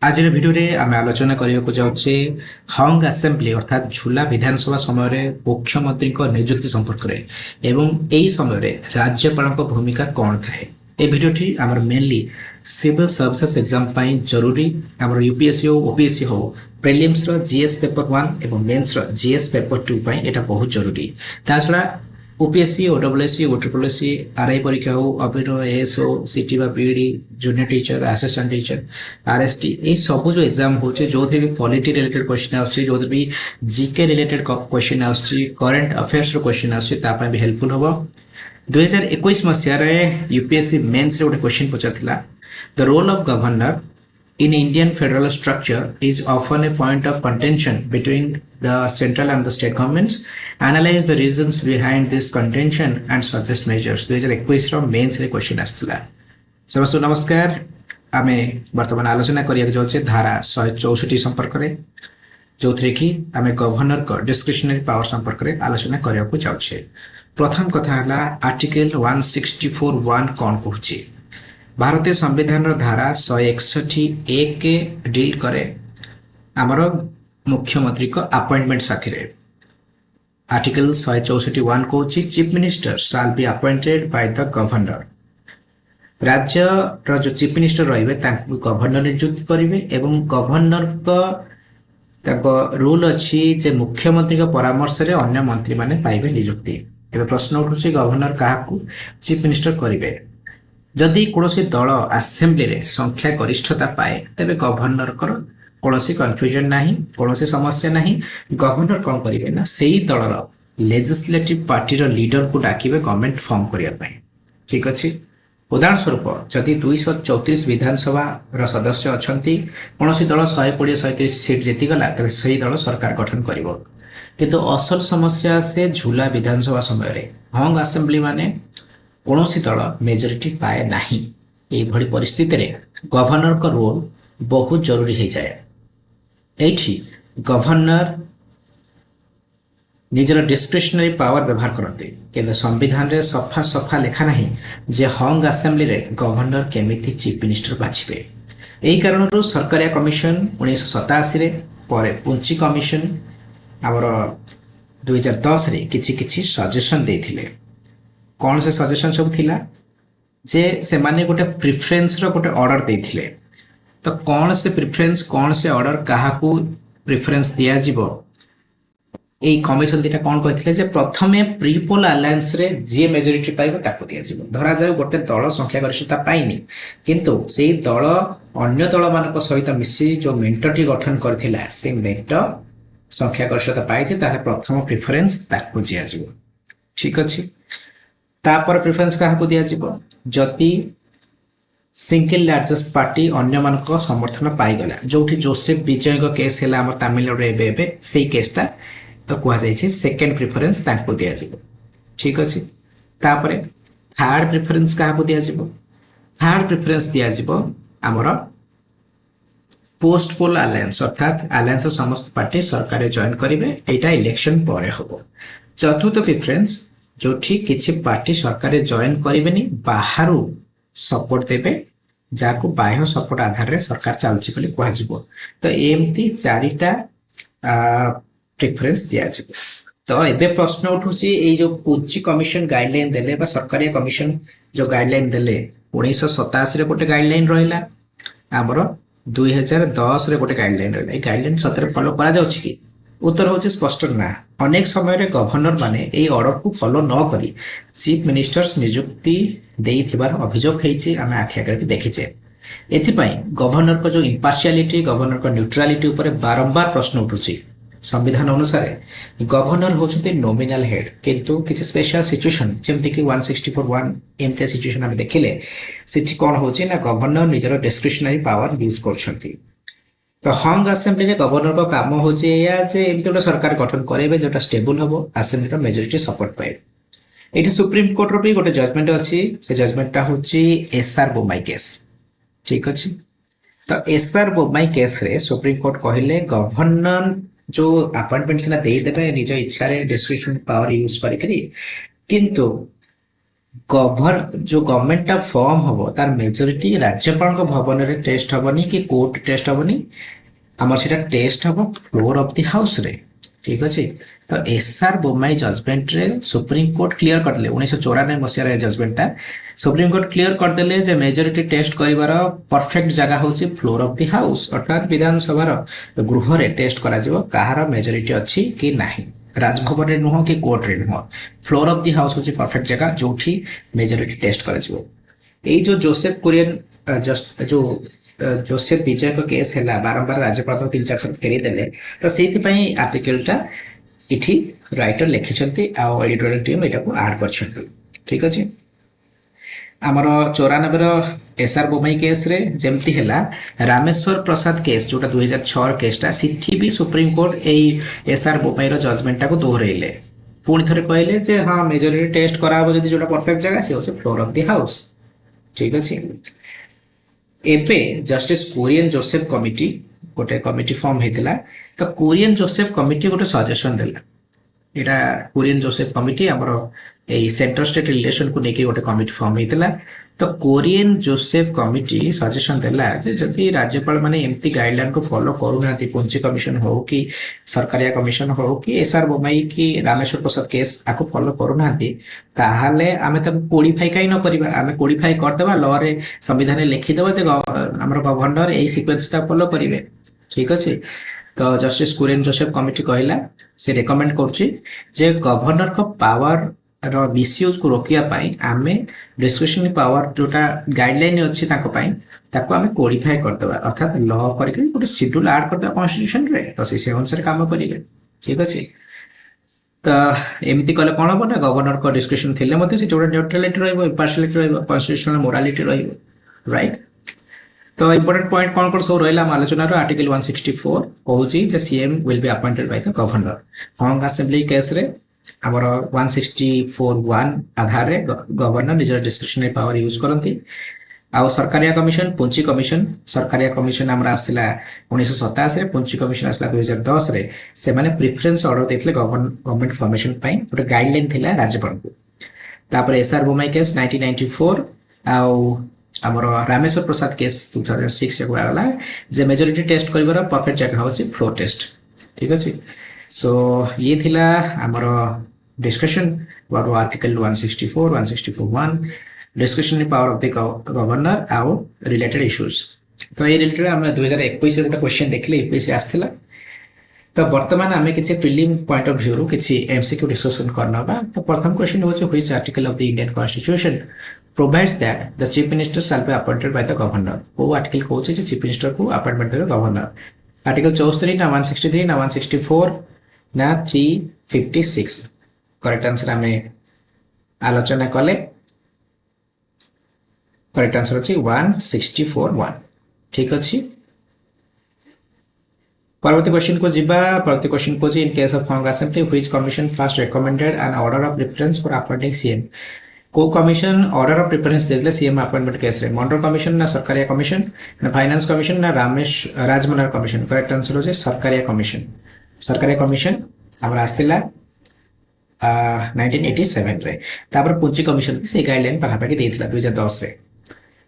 आज भिडियो आम आलोचना करने जाऊे हंग आसेम्बली अर्थात झुला विधानसभा समय मुख्यमंत्री नियुक्ति संपर्क में एवं यही समय राज्यपाल भूमिका कौन थाए। ये भिडियोटी आमर मेनली सिविल सर्विसेज एग्जाम जरूरी आमर यूपीएससी हो ओपीएससी हो प्रिलिम्स जीएस पेपर 1 और मेन्स जीएस पेपर 2 यहाँ बहुत जरूरी। ता छड़ा ओपीएससी ओडब्ल्यूएससी ओट्रिपलएससी आरआई परीक्षा हो अबिर एएस हो सीटी B.Ed junior teacher assistant teacher RST ये सब जो एग्जाम होचे जो भी पॉलिटी रिलेटेड क्वेश्चन आछे जो भी जीके रिलेटेड क्वेश्चन आछे करंट अफेयर्स रो क्वेश्चन आछे ता पय भी हेल्पफुल हबो। 2021 मसिया रे यूपीएससी मेंस रे गोटे क्वेश्चन पचारथिला the role of governor in Indian federal structure is often a point of contention between the central and the state governments. Analyze the reasons behind this contention and suggest measures. 2021 रो mains रे question आस्तला। समस्त नमस्कार। आमे वर्तमान आलोचना करिया जाउछे धारा 164 संपर्क रे जो थे कि आमे गवर्नर को डिस्क्रिशनरी पावर संपर्क रे आलोचना करिया को जाउछे। प्रथम कथा हला आर्टिकल 164(1) कोन कहूची। भारतीय संविधान धारा 161 के डील करे आमर मुख्यमंत्री को अपॉइंटमेंट साथी रे। आर्टिकल 164(1) कहूची chief minister shall be appointed by the governor. राज्य रो जो चीफ मिनिस्टर रहिबे तांको गवर्नर नियुक्त करिवे एवं गवर्नर को ताको रूल अछि जे मुख्यमंत्री का परामर्श रे अन्य मंत्री माने पाइबे नियुक्ति। एबे प्रश्न उठुछि गवर्नर काहाकू चीफ मिनिस्टर करिवे। जदि कौनसी दल आसेम्बली रे संख्या गरिष्ठता पाए तेबे गवर्नर कर कौनसी कन्फ्यूजन नाही कौनसी समस्या नाही। गवर्नर कौन करिवे ना सेही दलर लेजिस्लेटिव पार्टी रो लीडर को डाकिबे गवर्नमेंट फॉर्म करिया पय। ठीक अछि। उदाहरण स्वरूप जदि 234 विधानसभा रो सदस्य अछंती कौनसी दल 120 130 सीट जीति गला तेबे सेही दल सरकार गठन करिवो। किंतु असल समस्या से झूला विधानसभा समय रे हंग असेंबली माने कौनसी दल मेजोरिटी पाए नहीं। ये भली परिस्थिति रे गवर्नर का रोल बहुत जरूरी हो जाए। एठी गवर्नर निजर डिस्क्रिशनरी पावर व्यवहार करते किंतु संविधान रे सफा सफा लेखा नहीं जे हंग असेंबली रे गवर्नर केमिति चीफ मिनिस्टर बाछिबे। एही कारणरू सरकारिया कमिशन 1987 रे परे पुंची कमिशन आमर 2010 रे किछि सजेशन देथिले। कौन से सजेशन सब थिला जे से माने गोटे प्रिफरेंस रो गोटे ऑर्डर देथिले। तो कौन से प्रिफरेंस कौन से ऑर्डर काहाकू प्रिफरेंस दिया जिवो एई कमिशन दिटा कौन कहथिले जे प्रथमे प्रीपोल अलायंस रे जे मेजॉरिटी पाइबो ताको दिया जिवो। धरा जाय गोटे दल संख्या गरिष्ठता पाइनी किंतु सेही दल अन्य दल मानक सहित मिसी जो मेंटटी गठन करथिला से मेंट संख्या गरिष्ठता पाइजे ताले प्रथम प्रिफरेंस ताको दिया जिवो। ठीक अछि। तापर प्रिफरेंस काहाकू दिया जिवो जति सिंगल लार्जेस्ट पार्टी अन्य मानक समर्थन पाइगला। जोठी जोसेफ विजय को केस हैला हमर तमिलनाडु रे बेबे सेही केसटा तो कुआ जाय छै सेकंड प्रिफरेंस ताको दिया जिवो। ठीक अछि। तापर थर्ड प्रिफरेंस काहाकू दिया जिवो थर्ड प्रिफरेंस दिया जिवो हमर पोस्ट पोल अलायंस अर्थात अलायंस समस्त पार्टी सरकार जॉइन करिवे एटा इलेक्शन परे होबो। चतुर्थ प्रिफरेंस जो ठीक किसी पार्टी सरकार जॉइन करेनि बाहर सपोर्ट देवे जाको बाह्य सपोर्ट आधार रे सरकार चलछि बोली कहै जिवो। तो एमती चारिटा प्रेफरेंस दिया जिवो। तो एबे प्रश्न उठुछि ए जो पुंची कमिशन गाइडलाइन देले बा सरकारी कमिशन जो गाइडलाइन देले 1987 रे गोटे गाइडलाइन रहिला हमरो 2010 रे गोटे गाइडलाइन रहिला। ए गाइडलाइन सतरे फॉलो करा जाउछि कि उत्तर होचे स्पष्ट ना। अनेक समय रे गवर्नर माने ए ऑर्डर को फॉलो न करी चीफ मिनिस्टर्स नियुक्ति देइथिबार अभियोग हेछि आमे आखि आगे देखिछे। एथिपई गवर्नर को जो इंपार्शियलिटी गवर्नर को न्यूट्रलिटी ऊपर बारंबार प्रश्न उठुछि। संविधान अनुसार गवर्नर होचते नॉमिनल हेड किंतु किछि स्पेशल सिचुएशन जेमति कि 164(1) एमते सिचुएशन आमे देखिले सिठी कोन होछि ना गवर्नर निजर डिस्क्रिशनरी पावर यूज करछंती। तो हंग असेंबली रे गवर्नर को काम होचे या जे एमती गोटे सरकार गठन करेबे जोटा स्टेबल हबो असेंबली रो मेजॉरिटी सपोर्ट पाए। एटी सुप्रीम कोर्ट रो भी गोटे जजमेंट अछि से जजमेंटटा होची एसआर बोमाई केस। ठीक अछि। तो एसआर बोमाई केस रे सुप्रीम कोर्ट कहिले गवर्नर जो अपॉइंटमेंट सिना देई देबे निज इच्छा रे डिस्क्रिशनरी पावर यूज करिकरी किंतु जो गवर्नमेंट टा फॉर्म हबो तार मेजोरिटी राज्यपाल भवन रे टेस्ट हबनी कि कोर्ट टेस्ट हबनी आमर सेटा टेस्ट हबो फ्लोर ऑफ द हाउस रे। ठीक अछि। तो एसआर बोमाई जजमेंट रे सुप्रीम कोर्ट क्लियर करले 1994 मसिया रे जजमेंट टा सुप्रीम कोर्ट क्लियर करदेले जे मेजोरिटी टेस्ट करिवार परफेक्ट जगह होछि फ्लोर ऑफ द हाउस अर्थात विधानसभा गृह रे टेस्ट करा जिवो कहार मेजोरिटी अछि कि नाही। राजभवन रे नुह कि कोर्ट रे नुह फ्लोर ऑफ द हाउस होछि परफेक्ट जगह जोठी मेजोरिटी टेस्ट करा जिवो। एई जो जोसेफ कुरियन जस्ट जो जोसेफ विजय को केस है बारंबार राज्यपाल 3-4 थर फेरी देले तो से आर्टिकल टा इठी राइटर लिखिछंती आ एडिटोरियल टीम एटा को ऐड करछंती। ठीक अछि। आमर 94 रो एसआर बोमाई केस रे जेमती हैला रामेश्वर प्रसाद केस जोटा 2006 केसटा सिथि भी सुप्रीम कोर्ट एई एसआर बोमाई रो जजमेंट टा को दोहरेइले पुणी थरे कहले जे हां मेजोरिटी टेस्ट कराबो जदी जोटा परफेक्ट जगह से होसे फ्लोर ऑफ द हाउस। ठीक अछि। एबे जस्टिस कोरियन जोसेफ कमिटी गोटे कमिटी फॉर्म हेतिला तो कोरियन जोसेफ कमिटी गोटे सजेशन देला एटा कोरियन जोसेफ कमिटी हमर ए सेंट्रल स्टेट रिलेशन को लेके गोटे कमिटी फॉर्म हेतिला तो कोरियन जोसेफ कमिटी सजेशन देला जे जदि राज्यपाल माने एमती गाइडलाइन को फॉलो करू नाथि पुंची कमिशन हो कि सरकारिया कमिशन हो कि एसआर बोमाई कि रामेश्वर प्रसाद केस आको फॉलो करू नाथि ताहाले आमे तक कोडिफाई काई न करिबा आमे कोडिफाई कर देबा लॉ रे संविधान लिखि देबा जे हमर गवर्नर एई सीक्वेंस ता फॉलो करिवे। ठीक अछि। तो जस्टिस कुरियन जोसेफ कमिटी कहला से रेकमेंड करछि जे गवर्नर को पावर रो मिसयूज को रोकिया पाई आमे डिस्क्रिशनरी पावर जोटा गाइडलाइन अछि ताको पाई ताको आमे कोडिफाई कर देबा अर्थात लॉ करके गोटे शेड्यूल ऐड कर देबा कॉन्स्टिट्यूशन रे तो से अनुसार काम करिवे। ठीक अछि। तो एमती कले कोन हो ना गवर्नर को डिस्क्रिशन थिले मते से जोटा न्यूट्रलिटी रहइबो इम्पार्शियलिटी रहइबो कॉन्स्टिट्यूशनल मोरालिटी रहइबो राइट। तो इंपोर्टेंट पॉइंट कौन कौन सब रहा आलोचना आर्टिकल 164 कहूँ जे CM will be appointed by the governor hung assembly case रे आमर 164(1) आधार रे गवर्नर निजर डिस्क्रिशनरी पावर यूज करती आउ Sarkaria commission पुंची commission Sarkaria commission आमर आसला 1987 रे पुंची कमिशन आसला 2010 रे से माने प्रेफरेंस ऑर्डर देथिले गवर्नमेंट फॉर्मेशन पई गोटे गाइडलाइन थिला राज्यपाल को। तापर एसआर बोमाई केस 1994 आउ आमर रामेश्वर प्रसाद केस 2006 को आला जे मेजोरिटी टेस्ट करिवार परफेक्ट जगह होछि फ्लोर टेस्ट। ठीक अछि। सो ये थिला आमर discussion about article 164 164(1) discretionary power of the governor आउ रिलेटेड इश्यूज। तो ये रिलेटेड हम 2021 रे क्वेश्चन देखले 21 आस्थिला तो वर्तमान आमे किछि प्रीलिम पॉइंट ऑफ व्यू रो किछि एमसीक्यू डिस्कशन करना बा। तो प्रथम क्वेश्चन होछि which article of the Indian constitution provides that the chief minister shall be appointed by the governor। वो आर्टिकल कहउछि जे चीफ मिनिस्टर को अपॉइंटमेंट करेगा गवर्नर। आर्टिकल 74 ना 163 ना 164 ना 356 करेक्ट आंसर हमें आलोचना कले करेक्ट आंसर अछि 164(1). ठीक अछि। परवर्ती क्वेश्चन को जिबा परवर्ती क्वेश्चन को in case of hung assembly which commission first recommended an order of preference for appointing CM को कमिशन ऑर्डर ऑफ प्रेफरेंस देले सीएम अपॉइंटमेंट केस रे मंडल कमिशन ना सरकारिया कमिशन ना फाइनेंस कमिशन ना राजमनर कमिशन करेक्ट आंसर हो Sarkaria commission हमरा आस्तिला 1987 रे तापर पुंची कमिशन से गाइडलाइन पाखापाखि देइथिला 2010 रे।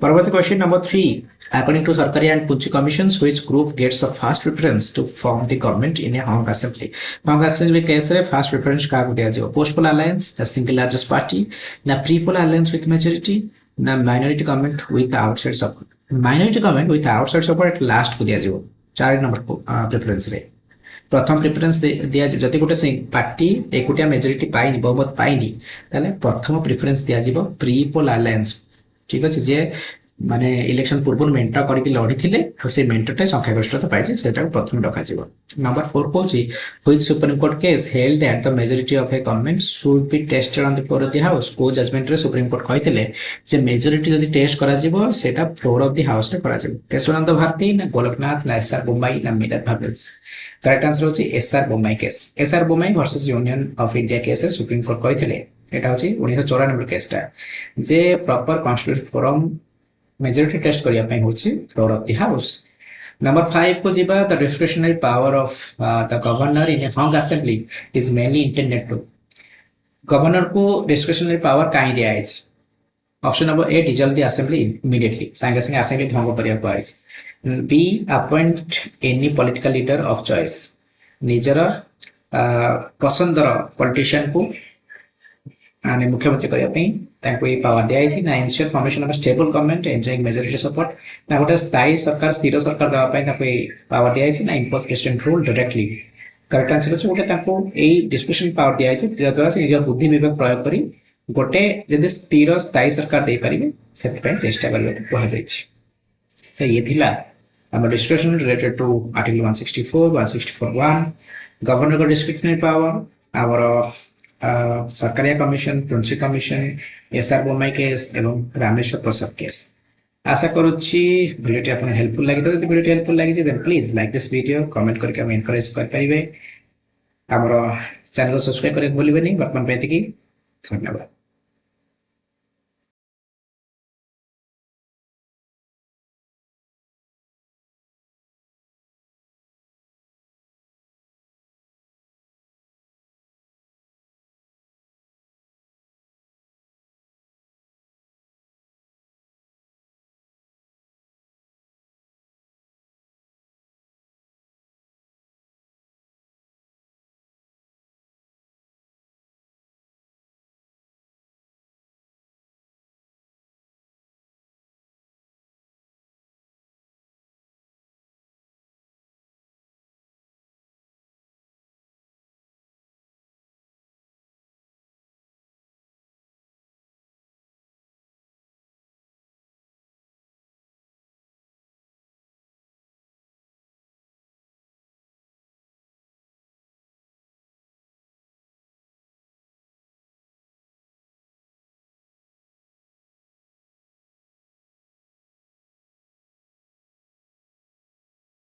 परवर्ती question number 3 according to Sarkaria and Punchy commissions which group gets a first preference to form the government in a Hong Assembly। Hong Assembly case रे first preference का दिया जाओ post poll alliance the single largest party ना pre poll alliance with majority ना minority government with outside support last को दिया जाओ 4 number preference रे। प्रथम प्रेफरेंस दिया जति गोटे पार्टी एकुटिया मेजोरिटी पाइनी बहुमत पाइनी ताले प्रथम प्रेफरेंस दिया जिवो प्री पोल अलायंस। ठीक अछि जे माने इलेक्शन पूर्व मेंटर करके लड़ी थिले से मेंटरटे संख्यागरिष्ठता पाइছে सेटा प्रथम डका जिवो। Number 4 Kochi which supreme court case held that the majority of A government should be tested on the floor of the house को जजमेंट रे सुप्रीम कोर्ट कहिथिले जे मेजॉरिटी जदी टेस्ट करा जिवो सेटा फ्लोर ऑफ द हाउस रे करा जिवो। केशवानंद भारती ना गोलकनाथ ना एसआर बोम्बाई ना मिलर भावेल्स करेक्ट आंसर होची SR Bommai case. SR Bommai versus union of India case supreme court कहिथिले एटा होची 1994 नंबर केसटा जे proper constitutional forum majority test करिया पई होची floor of the house. Number 5 को जिबा the discretionary power of the governor in a hung assembly is mainly intended to governor को डिस्क्रिशनरी पावर काई दिया है option number a dissolve the assembly immediately संगे संगे असेंबली भंग करिया कुआइछ be appoint any political leader of choice निजर पसंदर पॉलिटिशियन को आने मुख्यमंत्री करने पे तांको ये पावर दिया है ना ensure formation of stable government enjoying majority support ना गोटे स्थायी सरकार स्थिर सरकार देवा पे तांको ये पावर दिया है ना impose president rule directly correct answer अछि गोटे तांको ए डिस्कशन पावर दिया है जद्वारा से निज बुद्धि विवेक प्रयोग करी गोटे जदि स्थिर स्थायी सरकार दे परिबे सेति पे चेष्टा करबे कहा जाय छै तो ये थिला हम discussion related to article 164 164(1) governor को डिस्क्रिप्शनरी पावर आवर Sarkaria commission Punchhi commission SR Bommai case एवं रामेश्वर प्रसाद केस आशा करुच्ची भिडियोटी आपन हेल्पफुल लागि तो भिडियोटी हेल्पफुल लागि जे then please like this video comment करके हम एनकरेज कर पाइबे हमरो चैनल को सब्सक्राइब करे भूलिबे नहीं वर्तमान पे धन्यवाद।